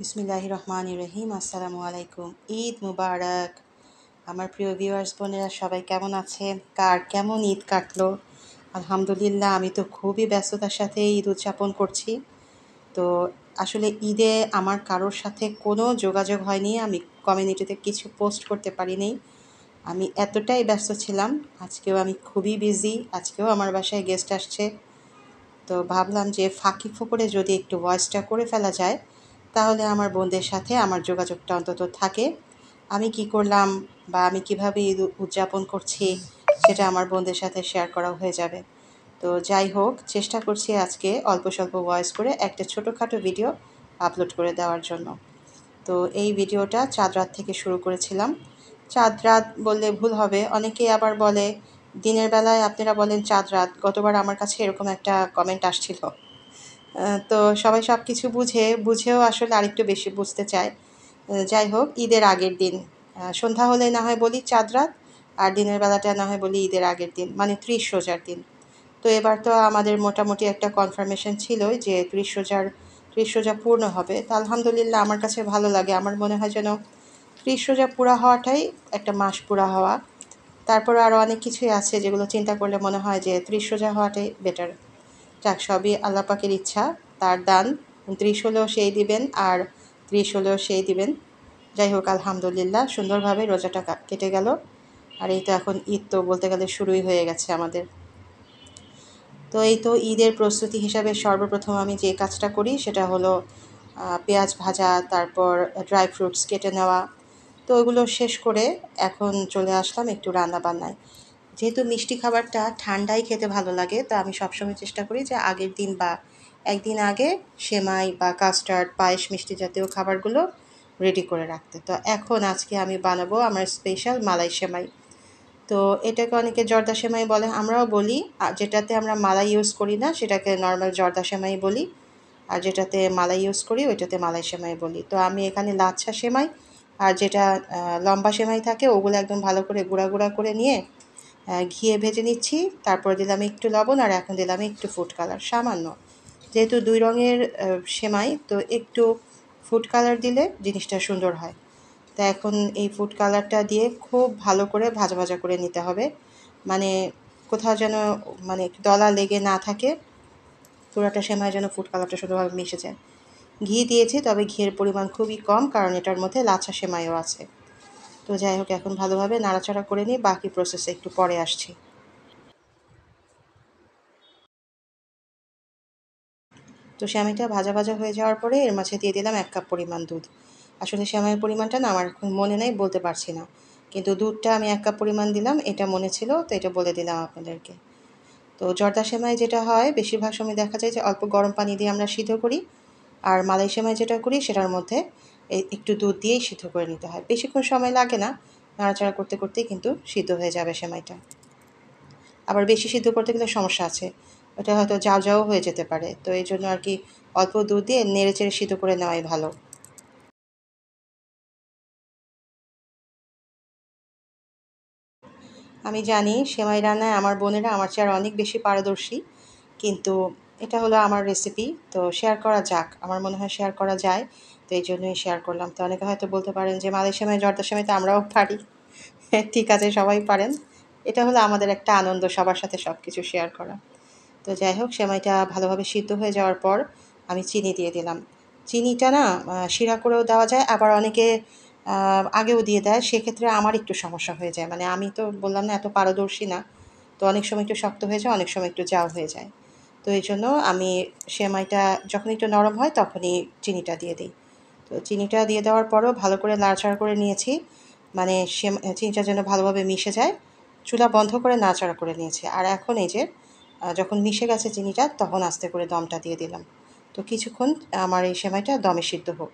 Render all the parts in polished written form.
বিসমিল্লাহির রহমানির রহিম। আসসালামু আলাইকুম। ঈদ মুবারক। আমার প্রিয় ভিউয়ার্স বোনেরা সবাই কেমন আছেন? কার কেমন ঈদ কাটলো? আলহামদুলিল্লাহ, আমি তো খুবই ব্যস্ততার সাথে ঈদ উদযাপন করছি। তো আসলে ঈদে আমার কারোর সাথে কোনো যোগাযোগ হয়নি, আমি কমিউনিটিতে কিছু পোস্ট করতে পারিনি। আমি এতটাই ব্যস্ত ছিলাম। আজকেও আমি খুবই বিজি, আজকেও আমার বাসায় গেস্ট আসছে। তো ভাবলাম যে ফাঁকি ফোকরে যদি একটু ভয়েসটা করে ফেলা যায়, তাহলে আমার বোনদের সাথে আমার যোগাযোগটা অন্তত থাকে। আমি কি করলাম বা আমি কিভাবে ঈদ উদযাপন করছি, সেটা আমার বোনদের সাথে শেয়ার করা হয়ে যাবে। তো যাই হোক, চেষ্টা করছি আজকে অল্প স্বল্প ভয়েস করে একটা ছোটোখাটো ভিডিও আপলোড করে দেওয়ার জন্য। তো এই ভিডিওটা চাঁদ রাত থেকে শুরু করেছিলাম। চাঁদ রাত বললে ভুল হবে, অনেকেই আবার বলে দিনের বেলায়, আপনারা বলেন চাঁদ রাত। গতবার আমার কাছে এরকম একটা কমেন্ট আসছিল। তো সবাই সব কিছু বুঝেও আসলে আরেকটু বেশি বুঝতে চায়। যাই হোক, ঈদের আগের দিন সন্ধ্যা হলে না হয় বলি চাঁদ রাত, আর দিনের বেলাটা না হয় বলি ঈদের আগের দিন, মানে 30 রোজার দিন। তো এবার তো আমাদের মোটামুটি একটা কনফার্মেশন ছিলই যে 30 রোজা পূর্ণ হবে। তো আলহামদুলিল্লাহ, আমার কাছে ভালো লাগে। আমার মনে হয় যেন 30 রোজা পুরা হওয়াটাই একটা মাস পুরা হওয়া। তারপরে আরও অনেক কিছুই আছে যেগুলো চিন্তা করলে মনে হয় যে 30 রোজা হওয়াটাই বেটার। যাক, সবই আল্লাহ পাকের ইচ্ছা, তার দান। 29 হলেও সেই দিবেন, আর 30 হলেও সেই দিবেন। যাই হোক, আলহামদুলিল্লাহ, সুন্দরভাবে রোজাটা কেটে গেল। আর এই তো এখন ঈদ তো বলতে গেলে শুরুই হয়ে গেছে আমাদের। তো এই তো ঈদের প্রস্তুতি হিসাবে সর্বপ্রথম আমি যে কাজটা করি সেটা হলো পেঁয়াজ ভাজা, তারপর ড্রাই ফ্রুটস কেটে নেওয়া। তো ওগুলো শেষ করে এখন চলে আসলাম একটু রান্না বান্নায়। যেহেতু মিষ্টি খাবারটা ঠান্ডায় খেতে ভালো লাগে, তা আমি সবসময় চেষ্টা করি যে আগের দিন বা একদিন আগে সেমাই বা কাস্টার্ড, পায়েস, মিষ্টি জাতীয় খাবারগুলো রেডি করে রাখতে। তো এখন আজকে আমি বানাবো আমার স্পেশাল মালাই সেমাই। তো এটাকে অনেকে জর্দা সেমাই বলে, আমরাও বলি। আর যেটাতে আমরা মালাই ইউজ করি না সেটাকে নর্মাল জর্দা সেমাই বলি, আর যেটাতে মালাই ইউজ করি ওইটাতে মালাই সেমাই বলি। তো আমি এখানে লাচ্ছা সেমাই আর যেটা লম্বা সেমাই থাকে ওগুলো একদম ভালো করে গুঁড়া গুঁড়া করে নিয়ে ঘিয়ে ভেজে নিচ্ছি। তারপর দিলাম একটু লবণ, আর এখন দিলাম একটু ফুড কালার সামান্য। যেহেতু দুই রঙের সেমাই, তো একটু ফুড কালার দিলে জিনিসটা সুন্দর হয়। তা এখন এই ফুড কালারটা দিয়ে খুব ভালো করে ভাজা ভাজা করে নিতে হবে, মানে কোথাও যেন মানে দলা লেগে না থাকে। পুরোটা সেমাই যেন ফুড কালারটা সুন্দরভাবে মিশে যায়। ঘি দিয়েছি, তবে ঘিয়ের পরিমাণ খুবই কম, কারণ এটার মধ্যে লাচ্ছা সেমাইও আছে। তো যাই হোক, এখন ভালোভাবে নাড়াচাড়া করে নিই, বাকি প্রসেসে একটু পরে আসছি। তো সেমাইটা ভাজা ভাজা হয়ে যাওয়ার পরে এর মাঝে দিয়ে দিলাম 1 কাপ পরিমাণ দুধ। আসলে সেমাইয়ের পরিমাণটা না আমার এখন মনে নেই, বলতে পারছি না, কিন্তু দুধটা আমি 1 কাপ পরিমাণ দিলাম, এটা মনে ছিল, তো এটা বলে দিলাম আপনাদেরকে। তো জর্দা সেমাই যেটা হয়, বেশিরভাগ সময় দেখা যায় যে অল্প গরম পানি দিয়ে আমরা সিদ্ধ করি, আর মালাই সেমাই যেটা করি সেটার মধ্যে একটু দুধ দিয়েই সিদ্ধ করে নিতে হয়। বেশিক্ষণ সময় লাগে না, নাড়াচাড়া করতে করতেই কিন্তু সিদ্ধ হয়ে যাবে সেমাইটা। আবার বেশি সিদ্ধ করতে গেলে সমস্যা আছে, ওটা হয়তো জাল জাও হয়ে যেতে পারে। তো এই জন্য আর কি অল্প দুধ দিয়ে নেড়ে চেড়ে সিদ্ধ করে নেওয়াই ভালো। আমি জানি সেমাই রান্নায় আমার বোনেরা আমার চেয়ে আর অনেক বেশি পারদর্শী, কিন্তু এটা হলো আমার রেসিপি, তো শেয়ার করা যাক। আমার মনে হয় শেয়ার করা যায়, তো এই জন্যই শেয়ার করলাম। তো অনেকে হয়তো বলতে পারেন যে মালাই সেমাই, জর্দা সেমাই তো আমরাও পারি। ঠিক আছে, সবাই পারেন। এটা হলো আমাদের একটা আনন্দ, সবার সাথে সব কিছু শেয়ার করা। তো যাই হোক, সেমাইটা ভালোভাবে সিদ্ধ হয়ে যাওয়ার পর আমি চিনি দিয়ে দিলাম। চিনিটা না শিরা করেও দেওয়া যায়, আবার অনেকে আগেও দিয়ে দেয়। সেক্ষেত্রে আমার একটু সমস্যা হয়ে যায়, মানে আমি তো বললাম না এত পারদর্শী না। তো অনেক সময় একটু শক্ত হয়ে যায়, অনেক সময় একটু জাল হয়ে যায়। তো এই জন্য আমি সেমাইটা যখন একটু নরম হয় তখনই চিনিটা দিয়ে দিই। তো চিনিটা দিয়ে দেওয়ার পরও ভালো করে নাড়াচাড়া করে নিয়েছি, মানে চিনিটা যেন ভালোভাবে মিশে যায়। চুলা বন্ধ করে নাড়াচাড়া করে নিয়েছি। আর এখন এই যে যখন মিশে গেছে চিনিটা, তখন আস্তে করে দমটা দিয়ে দিলাম। তো কিছুক্ষণ আমার এই সেমাইটা দমে সিদ্ধ হোক।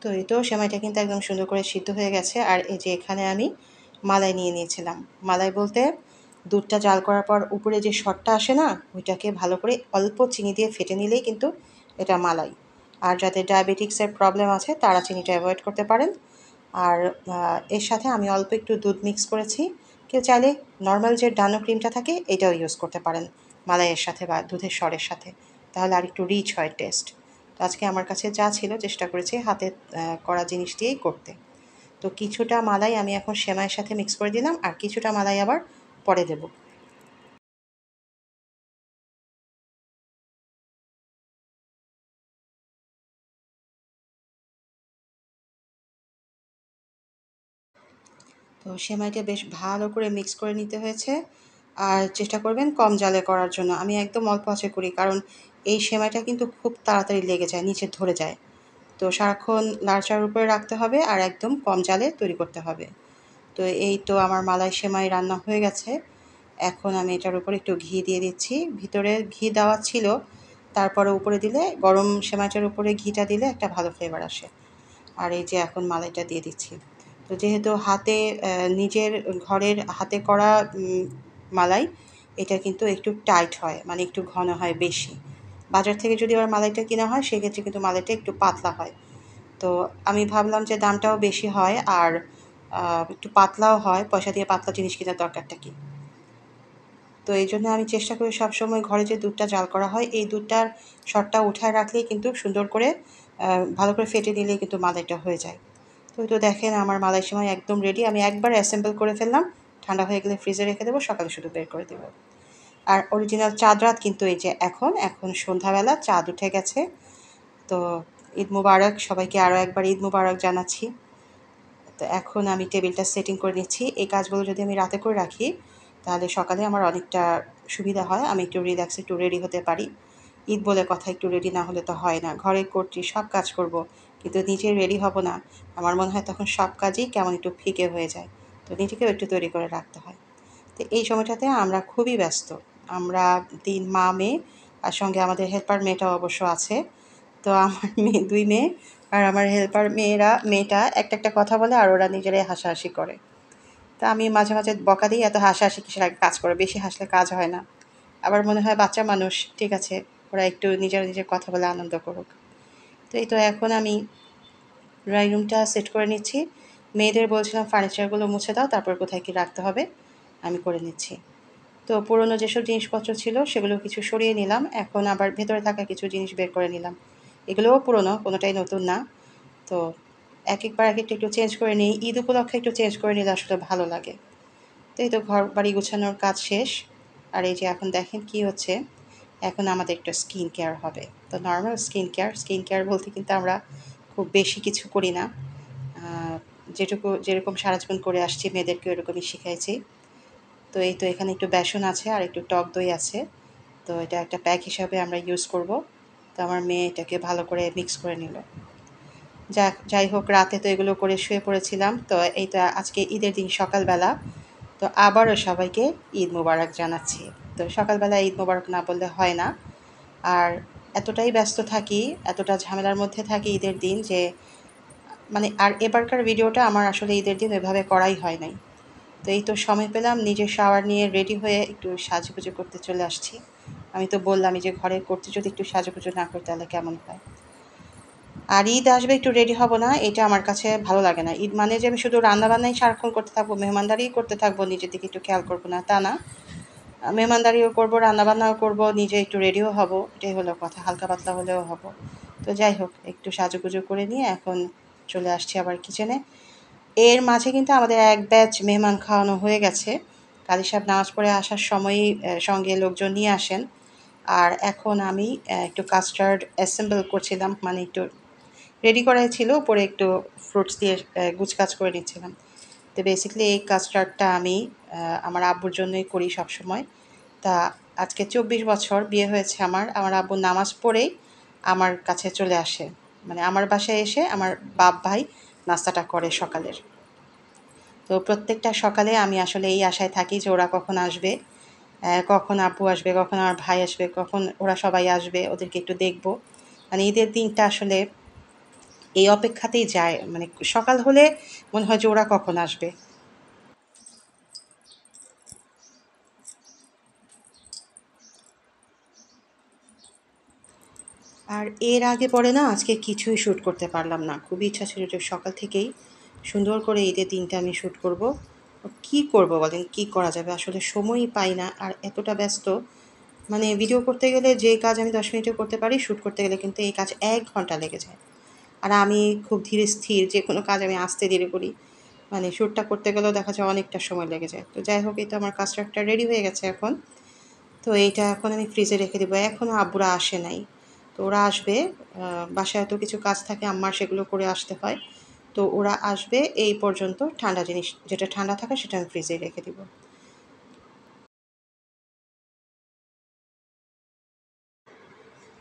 তো এই তো সেমাইটা কিন্তু একদম সুন্দর করে সিদ্ধ হয়ে গেছে। আর এই যে এখানে আমি মালাই নিয়ে নিয়েছিলাম। মালাই বলতে দুধটা জাল করার পর উপরে যে সরটা আসে না, ওইটাকে ভালো করে অল্প চিনি দিয়ে ফেটে নিলেই কিন্তু এটা মালাই। আর যাদের ডায়াবেটিক্সের প্রবলেম আছে তারা চিনিটা অ্যাভয়েড করতে পারেন। আর এর সাথে আমি অল্প একটু দুধ মিক্স করেছি। কেউ চাইলে নর্মাল যে ডানো ক্রিমটা থাকে এটাও ইউজ করতে পারেন মালাইয়ের সাথে বা দুধের স্বরের সাথে, তাহলে আর একটু রিচ হয় টেস্ট। তো আজকে আমার কাছে যা ছিল চেষ্টা করেছি হাতে করা জিনিস দিয়েই করতে। তো কিছুটা মালাই আমি এখন সেমাইয়ের সাথে মিক্স করে দিলাম, আর কিছুটা মালাই আবার পরে দেব। তো সেমাইটা বেশ ভালো করে মিক্স করে নিতে হয়েছে। আর চেষ্টা করবেন কম জালে করার জন্য। আমি একদম অল্প আঁচে করি, কারণ এই সেমাইটা কিন্তু খুব তাড়াতাড়ি লেগে যায়, নিচে ধরে যায়। তো সারাক্ষণ নাড়াচাড়ার উপরে রাখতে হবে আর একদম কম জালে তৈরি করতে হবে। তো এই তো আমার মালাই সেমাই রান্না হয়ে গেছে। এখন আমি এটার উপরে একটু ঘি দিয়ে দিচ্ছি। ভিতরে ঘি দেওয়া ছিল, তারপরে উপরে দিলে গরম সেমাইটার উপরে ঘিটা দিলে একটা ভালো ফ্লেভার আসে। আর এই যে এখন মালাইটা দিয়ে দিচ্ছি। তো যেহেতু হাতে নিজের ঘরের হাতে করা মালাই, এটা কিন্তু একটু টাইট হয়, মানে একটু ঘন হয় বেশি। বাজার থেকে যদি আবার মালাইটা কেনা হয় সেক্ষেত্রে কিন্তু মালাইটা একটু পাতলা হয়। তো আমি ভাবলাম যে দামটাও বেশি হয় আর একটু পাতলাও হয়, পয়সা দিয়ে পাতলা জিনিস কেনার দরকারটা কী। তো এই জন্য আমি চেষ্টা করি সবসময় ঘরে যে দুধটা জাল করা হয় এই দুধটার সরটা উঠায় রাখলেই কিন্তু সুন্দর করে ভালো করে ফেটে নিলেই কিন্তু মালাইটা হয়ে যায়। তো দেখেন আমার মালাই সেমাই একদম রেডি। আমি একবার অ্যাসেম্বল করে ফেললাম, ঠান্ডা হয়ে গেলে ফ্রিজে রেখে দেবো, সকালে শুধু বের করে দেবো। আর অরিজিনাল চাঁদ রাত কিন্তু এই যে এখন সন্ধ্যাবেলা চাঁদ উঠে গেছে। তো ঈদ মুবারক সবাইকে, আরও একবার ঈদ মুবারক জানাচ্ছি। তো এখন আমি টেবিলটা সেটিং করে নিচ্ছি। এই কাজগুলো যদি আমি রাতে করে রাখি তাহলে সকালে আমার অনেকটা সুবিধা হয়, আমি একটু রিল্যাক্স একটু রেডি হতে পারি। ঈদ বলে কথা, একটু রেডি না হলে তো হয় না। ঘরে করছি, সব কাজ করব, কিন্তু নিজে রেডি হব না, আমার মনে হয় তখন সব কাজই কেমন একটু ফিকে হয়ে যায়। তো নিজেকেও একটু তৈরি করে রাখতে হয়। তো এই সময়টাতে আমরা খুবই ব্যস্ত। আমরা ৩ মা মেয়ে, আর সঙ্গে আমাদের হেল্পার মেয়েটাও অবশ্য আছে। তো আমার মেয়ে ২ মেয়ে, আর আমার হেল্পার মেয়েটা একটা কথা বলে আর ওরা নিজেরাই হাসাহাসি করে। তা আমি মাঝে মাঝে বকা দিই, এত হাসাহাসি কিসের, আগে কাজ করো, বেশি হাসলে কাজ হয় না। আবার মনে হয় বাচ্চা মানুষ, ঠিক আছে, ওরা একটু নিজের কথা বলে আনন্দ করুক। তো এই তো এখন আমি ড্রয়িং রুমটা সেট করে নিচ্ছি। মেয়েদের বলছিলাম ফার্নিচারগুলো মুছে দাও, তারপর কোথায় কী রাখতে হবে আমি করে নিচ্ছি। তো পুরনো যেসব জিনিসপত্র ছিল সেগুলো কিছু সরিয়ে নিলাম, এখন আবার ভেতরে থাকা কিছু জিনিস বের করে নিলাম। এগুলোও পুরনো, কোনোটাই নতুন না। তো একেকবার একেকটা একটু চেঞ্জ করে নিই। ঈদ উপলক্ষে একটু চেঞ্জ করে নিলে আসলে ভালো লাগে। তো এই তো ঘর বাড়ি গুছানোর কাজ শেষ। আর এই যে এখন দেখেন কী হচ্ছে, এখন আমাদের একটু স্কিন কেয়ার হবে। তো নর্মাল স্কিন কেয়ার বলতে কিন্তু আমরা খুব বেশি কিছু করি না। যেরকম সারা জীবন করে আসছি মেয়েদেরকে ওরকমই শিখাইছি। তো এই তো এখানে একটু বেসন আছে আর একটু টক দই আছে। তো এটা একটা প্যাক হিসাবে আমরা ইউজ করব। তো আমার মেয়ে এটাকে ভালো করে মিক্স করে নিল। যাই হোক, রাতে তো এগুলো করে শুয়ে পড়েছিলাম। তো এই তো আজকে ঈদের দিন সকালবেলা। তো আবারও সবাইকে ঈদ মোবারক জানাচ্ছি। তো সকালবেলা ঈদ মোবারক না বললে হয় না। আর এতটাই ব্যস্ত থাকি, এতটা ঝামেলার মধ্যে থাকি ঈদের দিন যে মানে, আর এবারকার ভিডিওটা আমার আসলে ঈদের দিন এভাবে করাই হয় নাই। তো এই তো সময় পেলাম, নিজের শাওয়ার নিয়ে রেডি হয়ে একটু সাজুগুজু করতে চলে আসছি। আমি তো বললামই যে ঘরে করতে যদি একটু সাজুগুজু না করি তাহলে কেমন হয়। আর ঈদ আসবে একটু রেডি হব না, এটা আমার কাছে ভালো লাগে না। ঈদ মানে যে আমি শুধু রান্নাবান্নাই সারাক্ষণ করতে থাকবো, মেহমানদারিই করতে থাকবো, নিজের দিকে একটু খেয়াল করবো না তা না। মেহমানদারিও করবো, রান্নাবান্নাও করবো, নিজে একটু রেডিও হব, এটাই হলো কথা, হালকা পাতলা হলেও হব। তো যাই হোক, একটু সাজুগুজু করে নিয়ে এখন চলে আসছি আবার কিচেনে। এর মাঝে কিন্তু আমাদের এক ব্যাচ মেহমান খাওয়ানো হয়ে গেছে। কাজী সাহেব নামাজ পড়ে আসার সময়ই সঙ্গে লোকজন নিয়ে আসেন। আর এখন আমি একটু কাস্টার্ড অ্যাসেম্বল করছিলাম, মানে একটু রেডি করাই ছিল, উপরে একটু ফ্রুটস দিয়ে গুছগাছ করে নিচ্ছিলাম। তো বেসিক্যালি এই কাস্টার্ডটা আমি আমার আব্বুর জন্যই করি সবসময়। তা আজকে ২৪ বছর বিয়ে হয়েছে আমার, আমার আব্বু নামাজ পড়েই আমার কাছে চলে আসে, মানে আমার বাসায় এসে আমার বাপ ভাই নাস্তাটা করে সকালের। তো প্রত্যেকটা সকালে আমি আসলে এই আশায় থাকি যে ওরা কখন আসবে, কখন আব্বু আসবে, কখন আমার ভাই আসবে, কখন ওরা সবাই আসবে, ওদেরকে একটু দেখব। মানে ঈদের দিনটা আসলে এই অপেক্ষাতেই যায়, মানে সকাল হলে মনে হয় যে ওরা কখন আসবে। আর এর আগে পরে না আজকে কিছুই শ্যুট করতে পারলাম না। খুবই ইচ্ছা ছিল যে সকাল থেকেই সুন্দর করে ঈদের দিনটা আমি শ্যুট করব। কি করব বলেন, কি করা যাবে? আসলে সময়ই পাই না আর এতটা ব্যস্ত। মানে ভিডিও করতে গেলে যে কাজ আমি 10 মিনিটে করতে পারি, শ্যুট করতে গেলে কিন্তু এই কাজ 1 ঘন্টা লেগে যায়। আর আমি খুব ধীরে স্থির, যে কোনো কাজ আমি আস্তে ধীরে করি। মানে শ্যুটটা করতে গেলেও দেখা যায় অনেকটা সময় লেগে যায়। তো যাই হোক, এই তো আমার কাস্টার্ডটা রেডি হয়ে গেছে এখন। তো এইটা এখন আমি ফ্রিজে রেখে দেবো। এখনও আব্বুরা আসে নাই। তো ওরা আসবে, বাসায় তো কিছু কাজ থাকে আম্মার, সেগুলো করে আসতে হয়। তো ওরা আসবে এই পর্যন্ত ঠান্ডা জিনিস যেটা ঠান্ডা থাকে সেটা আমি ফ্রিজে রেখে দিব।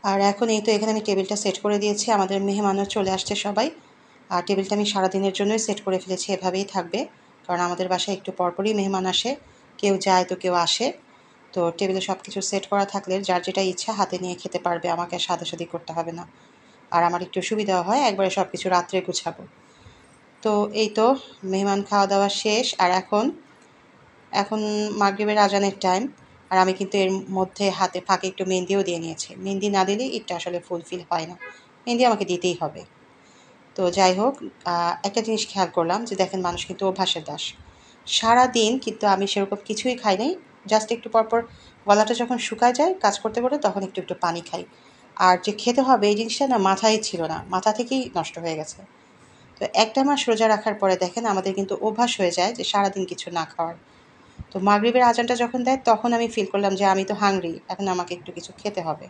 আর এখন এই তো এখানে আমি টেবিলটা সেট করে দিয়েছি। আমাদের মেহমানও চলে আসছে সবাই। আর টেবিলটা আমি সারাদিনের জন্যই সেট করে ফেলেছি, এভাবেই থাকবে। কারণ আমাদের বাসায় একটু পরপরই মেহমান আসে, কেউ যায় তো কেউ আসে। তো টেবিলে সব কিছু সেট করা থাকলে যার যেটা ইচ্ছা হাতে নিয়ে খেতে পারবে, আমাকে সাধাসাধি করতে হবে না। আর আমার একটু সুবিধাও হয়, একবারে সব কিছু রাত্রে গুছাবো। তো এই তো মেহমান খাওয়া দাওয়া শেষ। আর এখন এখন মাগরিবের আজানের টাইম। আর আমি কিন্তু এর মধ্যে হাতে ফাঁকে একটু মেহেন্দিও দিয়ে নিয়েছি। মেহেন্দি না দিলে ঈদটা আসলে ফুলফিল হয় না। মেহেন্দি আমাকে দিতেই হবে। তো যাই হোক, একটা জিনিস খেয়াল করলাম যে দেখেন, মানুষ কিন্তু অভ্যাসের দাস। সারাদিন কিন্তু আমি সেরকম কিছুই খাই নাই। জাস্ট একটু পরপর গলাটা যখন শুকায় যায় কাজ করতে করতে, তখন একটু একটু পানি খাই। আর যে খেতে হবে এই জিনিসটা না মাথায় ছিল না, মাথা থেকেই নষ্ট হয়ে গেছে। তো একটা মাস রোজা রাখার পরে দেখেন আমাদের কিন্তু অভ্যাস হয়ে যায় যে সারাদিন কিছু না খাওয়ার। তো মাগরিবের আজানটা যখন দেয় তখন আমি ফিল করলাম যে আমি তো হাংরি, এখন আমাকে একটু কিছু খেতে হবে।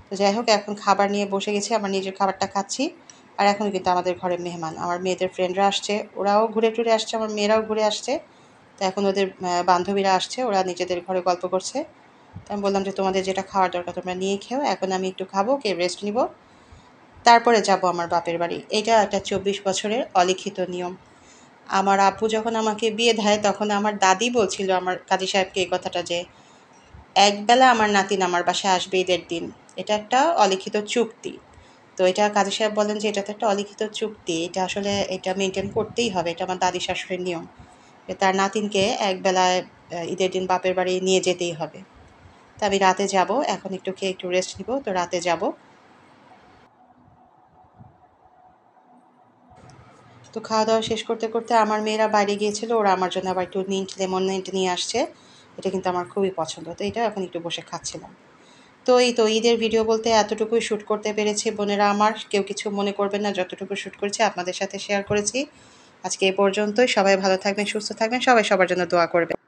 তো যাই হোক, এখন খাবার নিয়ে বসে গেছি, আমার নিজের খাবারটা খাচ্ছি। আর এখন কিন্তু আমাদের ঘরে মেহমান, আমার মেয়েদের ফ্রেন্ডরা আসছে, ওরাও ঘুরে টুরে আসছে, আমার মেয়েরাও ঘুরে আসছে। তো এখন ওদের বান্ধবীরা আসছে, ওরা নিজেদের ঘরে গল্প করছে। তো আমি বললাম যে তোমাদের যেটা খাওয়ার দরকার তোমরা নিয়ে খেও, এখন আমি একটু খাবো, কে রেস্ট নিব, তারপরে যাব আমার বাপের বাড়ি। এটা একটা 24 বছরের অলিখিত নিয়ম। আমার আব্বু যখন আমাকে বিয়ে দেয় তখন আমার দাদি বলছিল আমার কাজী সাহেবকে এই কথাটা, যে একবেলা আমার নাতিন আমার বাসায় আসবে ঈদের দিন। এটা একটা অলিখিত চুক্তি। তো এটা কাজী সাহেব বলেন যে এটা তো একটা অলিখিত চুক্তি, এটা আসলে এটা মেনটেন করতেই হবে, এটা আমার দাদি শাশুড়ির নিয়ম, যে তার নাতিনকে একবেলায় ঈদের দিন বাপের বাড়ি নিয়ে যেতেই হবে। তা আমি রাতে যাব, এখন একটু খেয়ে একটু রেস্ট নিব, তো রাতে যাব। তো খাওয়া দাওয়া শেষ করতে করতে আমার মেয়েরা বাইরে গিয়েছিল, ওরা আমার জন্য আবার একটু মিন্ট লেমনেড নিয়ে আসছে। এটা কিন্তু আমার খুবই পছন্দ, তো এটা এখন একটু বসে খাচ্ছিলাম। তো এই তো ঈদের ভিডিও বলতে এতটুকুই শ্যুট করতে পেরেছি বোনেরা আমার, কেউ কিছু মনে করবেন না, যতটুকু শ্যুট করেছি আপনাদের সাথে শেয়ার করেছি। আজকে এই পর্যন্তই। সবাই ভালো থাকবেন, সুস্থ থাকবেন, সবাই সবার জন্য দোয়া করবেন।